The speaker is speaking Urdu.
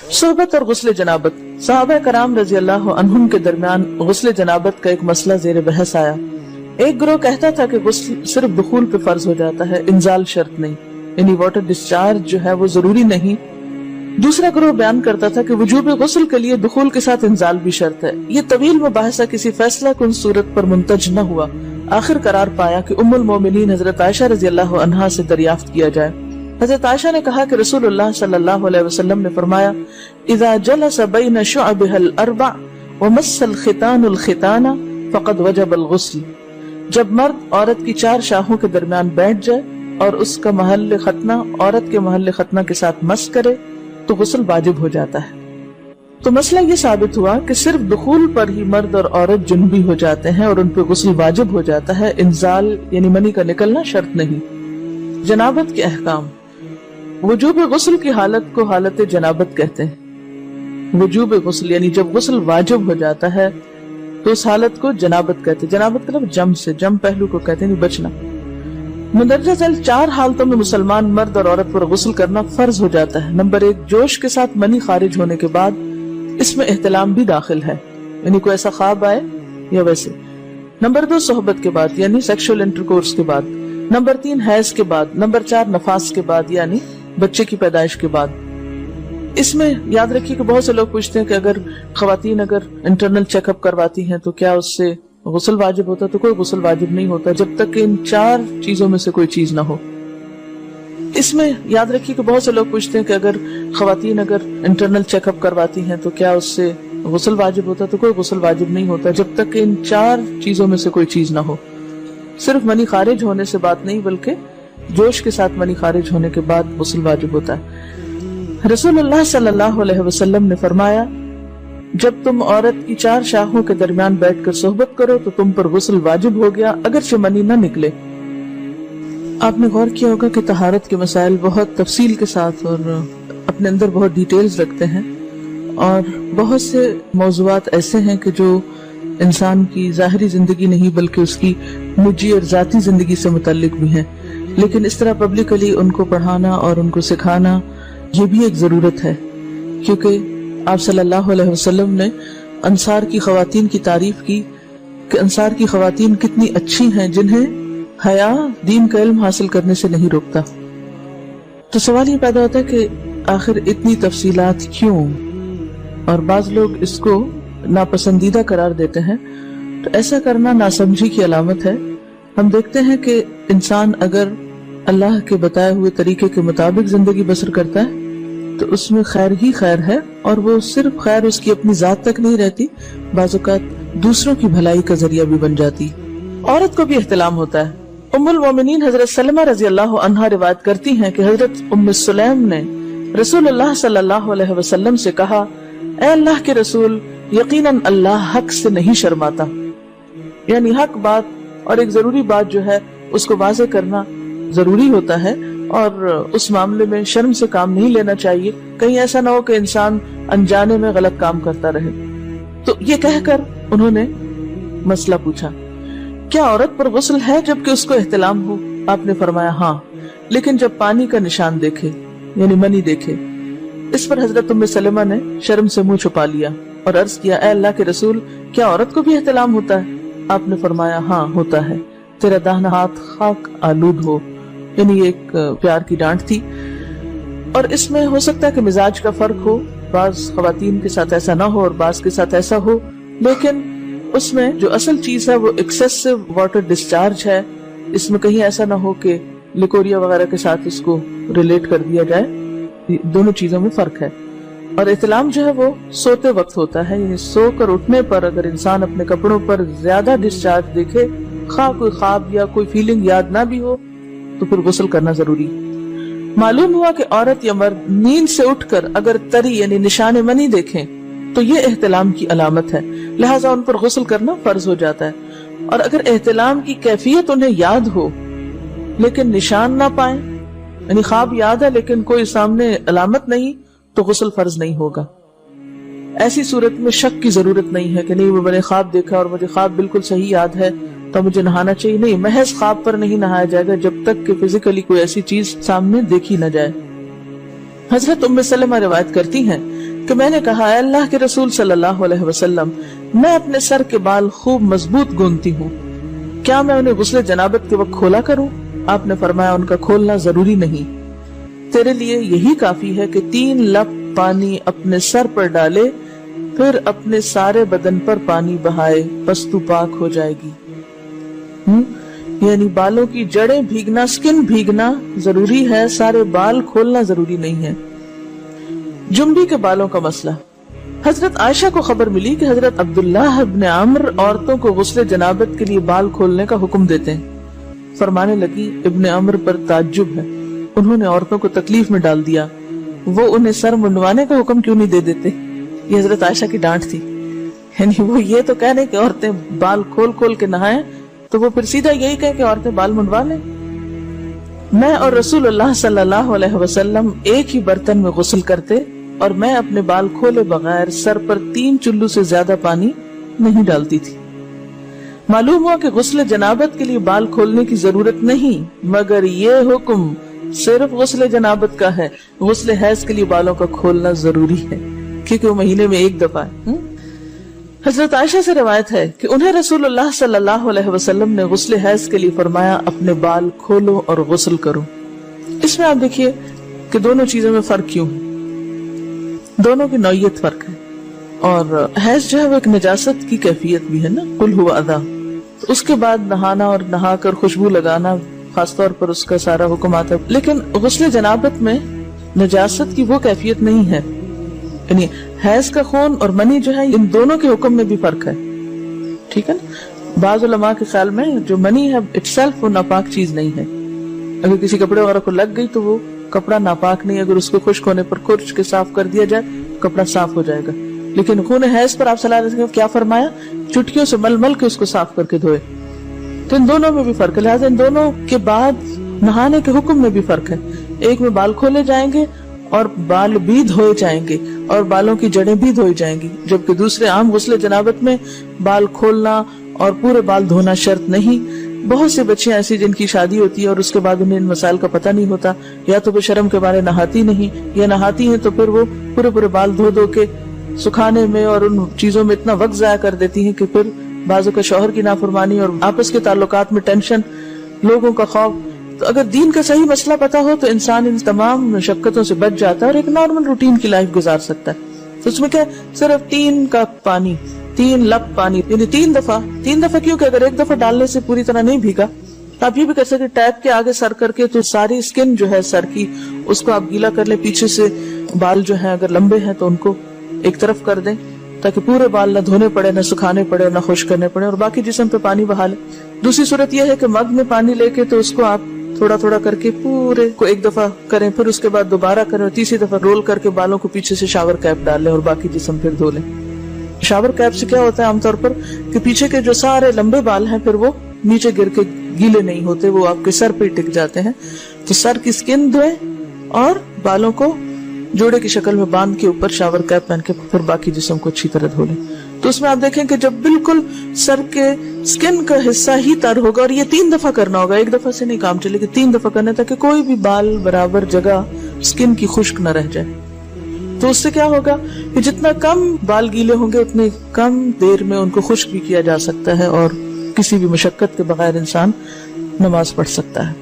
صحبت اور غسل جنابت. صحابہ کرام رضی اللہ عنہم کے درمیان غسل جنابت کا ایک مسئلہ زیر بحث آیا. ایک گروہ کہتا تھا کہ غسل صرف دخول پہ فرض ہو جاتا ہے، انزال شرط نہیں، یعنی واٹر ڈسچارج جو ہے وہ ضروری نہیں. دوسرا گروہ بیان کرتا تھا کہ وجوب غسل کے لیے دخول کے ساتھ انزال بھی شرط ہے. یہ طویل مباحثہ کسی فیصلہ کن صورت پر منتج نہ ہوا. آخر قرار پایا کہ ام المومنین حضرت عائشہ رضی اللہ عنہا سے دریافت کیا جائے. حضرت عائشہ نے کہا کہ رسول اللہ صلی اللہ علیہ وسلم نے فرمایا اذا جلس بین شعبها الاربع ومس الختان الختان فقد وجب الغسل. جب مرد عورت کی 4 شاخوں کے درمیان بیٹھ جائے اور اس کا محل ختنہ عورت کے محل ختنہ کے ساتھ مس کرے تو غسل واجب ہو جاتا ہے. تو مسئلہ یہ ثابت ہوا کہ صرف دخول پر ہی مرد اور عورت جنبی ہو جاتے ہیں اور ان پہ غسل واجب ہو جاتا ہے، انزال یعنی منی کا نکلنا شرط نہیں. جنابت کے احکام. وجوب غسل کی حالت کو حالت جنابت کہتے ہیں. وجوب غسل یعنی جب غسل واجب ہو جاتا ہے تو اس حالت کو جنابت کہتے ہیں. جنابت کا لفظ جم سے، جم پہلو کو کہتے ہیں بچنا. مندرجہ ذیل 4 حالتوں میں مسلمان مرد اور عورت پر غسل کرنا فرض ہو جاتا ہے. نمبر 1، جوش کے ساتھ منی خارج ہونے کے بعد، اس میں احتلام بھی داخل ہے، یعنی کوئی ایسا خواب آئے یا ویسے. نمبر 2، صحبت کے بعد یعنی سیکشول انٹرکورس کے بعد. نمبر 3، حیض کے بعد. نمبر 4، نفاس کے بعد یعنی بچے کی پیدائش کے بعد. اس میں یاد رکھیے کہ بہت سے لوگ پوچھتے ہیں کہ اگر خواتین انٹرنل چیک اپ کرواتی ہیں تو کیا اس سے غسل واجب ہوتا ہے؟ تو کوئی غسل واجب نہیں ہوتا جب تک کہ ان 4 چیزوں میں سے کوئی چیز نہ ہو. اس میں یاد رکھیے کہ بہت سے لوگ پوچھتے ہیں کہ اگر خواتین انٹرنل چیک اپ کرواتی ہیں تو کیا اس سے غسل واجب ہوتا ہے؟ تو کوئی غسل واجب نہیں ہوتا جب تک کہ ان 4 چیزوں میں سے کوئی چیز نہ ہو. صرف منی خارج ہونے سے بات نہیں بلکہ جوش کے ساتھ منی خارج ہونے کے بعد غسل واجب ہوتا ہے. رسول اللہ صلی اللہ علیہ وسلم نے فرمایا جب تم عورت کی 4 شاخوں کے درمیان بیٹھ کر صحبت کرو تو تم پر غسل واجب ہو گیا اگرچہ منی نہ نکلے. آپ نے غور کیا ہوگا کہ طہارت کے مسائل بہت تفصیل کے ساتھ اور اپنے اندر بہت ڈیٹیلز رکھتے ہیں، اور بہت سے موضوعات ایسے ہیں کہ جو انسان کی ظاہری زندگی نہیں بلکہ اس کی نجی اور ذاتی زندگی سے متعلق بھی ہیں. لیکن اس طرح پبلکلی ان کو پڑھانا اور ان کو سکھانا یہ بھی ایک ضرورت ہے، کیونکہ آپ صلی اللہ علیہ وسلم نے انصار کی خواتین کی تعریف کی کہ انصار کی خواتین کتنی اچھی ہیں جنہیں حیا دین کا علم حاصل کرنے سے نہیں روکتا. تو سوال یہ پیدا ہوتا ہے کہ آخر اتنی تفصیلات کیوں؟ اور بعض لوگ اس کو ناپسندیدہ قرار دیتے ہیں. تو ایسا کرنا ناسمجھی کی علامت ہے. ہم دیکھتے ہیں کہ انسان اگر اللہ کے بتائے ہوئے طریقے کے مطابق زندگی بسر کرتا ہے تو اس میں خیر ہی خیر ہے، اور وہ صرف خیر اس کی اپنی ذات تک نہیں رہتی، بعض اوقات دوسروں کی بھلائی کا ذریعہ بھی بن جاتی. عورت کو بھی احتلام ہوتا ہے. ام المومنین حضرت سلمہ رضی اللہ عنہا روایت کرتی ہیں کہ حضرت ام سلیم نے رسول اللہ صلی اللہ علیہ وسلم سے کہا اے اللہ کے رسول، یقیناً اللہ حق سے نہیں شرماتا. یعنی حق بات اور ایک ضروری بات جو ہے اس کو واضح کرنا ضروری ہوتا ہے، اور اس معاملے میں شرم سے کام نہیں لینا چاہیے. کہیں ایسا نہ ہو کہ انسان انجانے میں غلط کام کرتا رہے. تو یہ کہہ کر انہوں نے مسئلہ پوچھا کیا عورت پر غسل ہے جبکہ اس کو احتلام ہو؟ آپ نے فرمایا ہاں، لیکن جب پانی کا نشان دیکھے یعنی منی دیکھے. اس پر حضرت ام سلمہ نے شرم سے منہ چھپا لیا اور عرض کیا اے اللہ کے رسول، کیا عورت کو بھی احتلام ہوتا ہے؟ آپ نے فرمایا ہاں ہوتا ہے، تیرا داہنا ہاتھ خاک آلود ہو. یعنی ایک پیار کی ڈانٹ تھی. اور اس میں ہو سکتا ہے کہ مزاج کا فرق ہو، بعض خواتین کے ساتھ ایسا نہ ہو اور بعض کے ساتھ ایسا ہو، لیکن اس میں جو اصل چیز ہے وہ ایکسیسو واٹر ڈسچارج ہے. اس میں کہیں ایسا نہ ہو کہ لیکوریا وغیرہ کے ساتھ اس کو ریلیٹ کر دیا جائے. دونوں چیزوں میں فرق ہے. اور احتلام جو ہے وہ سوتے وقت ہوتا ہے، یعنی سو کر اٹھنے پر اگر انسان اپنے کپڑوں پر زیادہ ڈسچارج دیکھے، خواہ کوئی خواب یا کوئی فیلنگ یاد نہ بھی ہو، تو پھر غسل کرنا ضروری. معلوم ہوا کہ عورت یا مرد نیند سے اٹھ کر اگر تری یعنی نشان منی دیکھیں تو یہ احتلام کی علامت ہے، لہٰذا ان پر غسل کرنا فرض ہو جاتا ہے. اور اگر احتلام کی کیفیت انہیں یاد ہو لیکن نشان نہ پائیں، یعنی خواب یاد ہے لیکن کوئی سامنے علامت نہیں، تو غسل فرض نہیں ہوگا. ایسی صورت میں شک کی ضرورت نہیں ہے کہ نہیں وہ میں نے خواب دیکھا اور مجھے خواب بالکل صحیح یاد ہے تو مجھے نہانا چاہیے. نہیں، محض خواب پر نہیں نہایا جائے گا جب تک کہ فزیکلی کوئی ایسی چیز سامنے دیکھی نہ جائے. حضرت ام سلمہ روایت کرتی ہیں کہ میں نے کہا اے اللہ کے رسول صلی اللہ علیہ وسلم میں اپنے سر کے بال خوب مضبوط گونتی ہوں، کیا میں انہیں غسل جنابت کے وقت کھولا کروں؟ آپ نے فرمایا ان کا کھولنا ضروری نہیں، تیرے لیے یہی کافی ہے کہ 3 لپ پانی اپنے سر پر ڈالے، پھر اپنے سارے بدن پر پانی بہائے، بس تو پاک ہو جائے گی۔ یعنی بالوں کی جڑیں بھیگنا، سکن بھیگنا ضروری ہے، سارے بال کھولنا ضروری نہیں ہے۔ جمبی کے بالوں کا مسئلہ، حضرت عائشہ کو خبر ملی کہ حضرت عبداللہ ابن عمرو عورتوں کو غسل جنابت کے لیے بال کھولنے کا حکم دیتے ہیں۔ فرمانے لگی ابن عمرو پر تعجب ہے، انہوں نے عورتوں کو تکلیف میں ڈال دیا، وہ انہیں سر منڈوانے کا حکم کیوں نہیں دے دیتے؟ یہ حضرت عائشہ کی ڈانٹ تھی، یعنی وہ یہ تو کہنے کہ عورتیں بال کھول کھول کے نہائیں، تو وہ پھر سیدھا یہی کہے کہ عورتیں بال منڈوا لیں۔ میں اور رسول اللہ صلی اللہ علیہ وسلم ایک ہی برتن میں غسل کرتے، اور میں اپنے بال کھولے بغیر سر پر 3 چلو سے زیادہ پانی نہیں ڈالتی تھی۔ معلوم ہوا کہ غسل جنابت کے لیے بال کھولنے کی ضرورت نہیں، مگر یہ حکم صرف غسل جنابت کا ہے، غسل حیض کے لیے بالوں کا کھولنا ضروری ہے، کیونکہ وہ مہینے میں ایک دفعہ ہے۔ حضرت عائشہ سے روایت ہے کہ انہیں رسول اللہ صلی اللہ علیہ وسلم نے غسل حیض کے لیے فرمایا اپنے بال کھولو اور غسل کرو۔ اس میں آپ دیکھیے کہ دونوں چیزوں میں فرق کیوں ہے، دونوں کی نوعیت فرق ہے، اور حیض جو ہے وہ ایک نجاست کی کیفیت بھی ہے نا، قل ہوا اذی، اس کے بعد نہانا اور نہا کر خوشبو لگانا خاص طور پر اس کا سارا حکم آتا ہے، لیکن غسل جنابت میں نجاست کی وہ کیفیت نہیں ہے، یعنی حیض کا خون اور منی جو ہے ان دونوں کے حکم میں بھی فرق ہے، ٹھیک ہے نا۔ بعض علماء کے خیال میں جو منی ہے اٹسیلف وہ ناپاک چیز نہیں ہے، اگر کسی کپڑے وغیرہ کو لگ گئی تو وہ کپڑا ناپاک نہیں، اگر اس کو خشک ہونے پر کھرچ کے صاف کر دیا جائے کپڑا صاف ہو جائے گا، لیکن خون حیض پر آپ صلی اللہ علیہ وسلم کیا فرمایا، چٹکیوں سے مل مل کے اس کو صاف کر کے دھوئے، تو ان دونوں میں بھی فرق ہے، لہٰذا ان دونوں کے بعد نہانے کے حکم میں بھی فرق ہے، ایک میں بال کھولے جائیں گے اور بال بھی دھوئے جائیں گے اور بالوں کی جڑیں بھی دھوئی جائیں گی، جبکہ دوسرے عام غسل جنابت میں بال کھولنا اور پورے بال دھونا شرط نہیں۔ بہت سے بچیاں ایسی جن کی شادی ہوتی ہے اور اس کے بعد انہیں ان مسائل کا پتہ نہیں ہوتا، یا تو وہ شرم کے بارے نہاتی نہیں، یا نہاتی ہیں تو پھر وہ پورے بال دھو دھو کے سکھانے میں اور ان چیزوں میں اتنا وقت ضائع کر دیتی ہیں کہ پھر بعضوں کا شوہر کی نافرمانی اور آپس کے تعلقات میں ٹینشن، لوگوں کا خوف۔ تو اگر دین کا صحیح مسئلہ پتا ہو تو انسان ان تمام مشقتوں سے بچ جاتا ہے اور ایک نارمل روٹین کی لائف گزار سکتا ہے۔ تو اس میں کیا صرف 3 کپ پانی، 3 لپ پانی، یعنی 3 دفعہ کیوں کہ اگر ایک دفعہ ڈالنے سے پوری طرح نہیں بھیگا تو آپ یہ بھی کر سکتے ٹیپ کے آگے سر کر کے تو ساری اسکن جو ہے سر کی اس کو آپ گیلا کر لیں، پیچھے سے بال جو ہیں اگر لمبے ہیں تو ان کو ایک طرف کر دیں تاکہ پورے بال نہ دھونے پڑے، نہ سکھانے پڑے، نہ خشک کرنے پڑے، اور باقی جسم پہ پانی بہا لیں۔ دوسری صورت یہ ہے کہ مگ میں پانی لے کے تو اس کو آپ تھوڑا تھوڑا کر کے پورے کو ایک دفعہ کریں، پھر اس کے بعد دوبارہ کریں، اور تیسری دفعہ رول کر کے بالوں کو پیچھے سے شاور کیپ ڈال لیں اور باقی جسم پھر دھو لیں۔ شاور کیپ سے کیا ہوتا ہے عام طور پر کہ پیچھے کے جو سارے لمبے بال ہیں پھر وہ نیچے گر کے گیلے نہیں ہوتے، وہ آپ کے سر پہ ٹک جاتے ہیں۔ تو سر کی اسکن دھوئیں اور بالوں کو جوڑے کی شکل میں باندھ کے اوپر شاور کیپ پہن کے پھر باقی جسم کو اچھی طرح دھو لیں۔ تو اس میں آپ دیکھیں کہ جب بالکل سر کے سکن کا حصہ ہی تر ہوگا، اور یہ 3 دفعہ کرنا ہوگا، ایک دفعہ سے نہیں کام چلے گا، 3 دفعہ کرنا تاکہ کوئی بھی بال برابر جگہ سکن کی خشک نہ رہ جائے۔ تو اس سے کیا ہوگا کہ جتنا کم بال گیلے ہوں گے اتنے کم دیر میں ان کو خشک بھی کیا جا سکتا ہے اور کسی بھی مشقت کے بغیر انسان نماز پڑھ سکتا ہے۔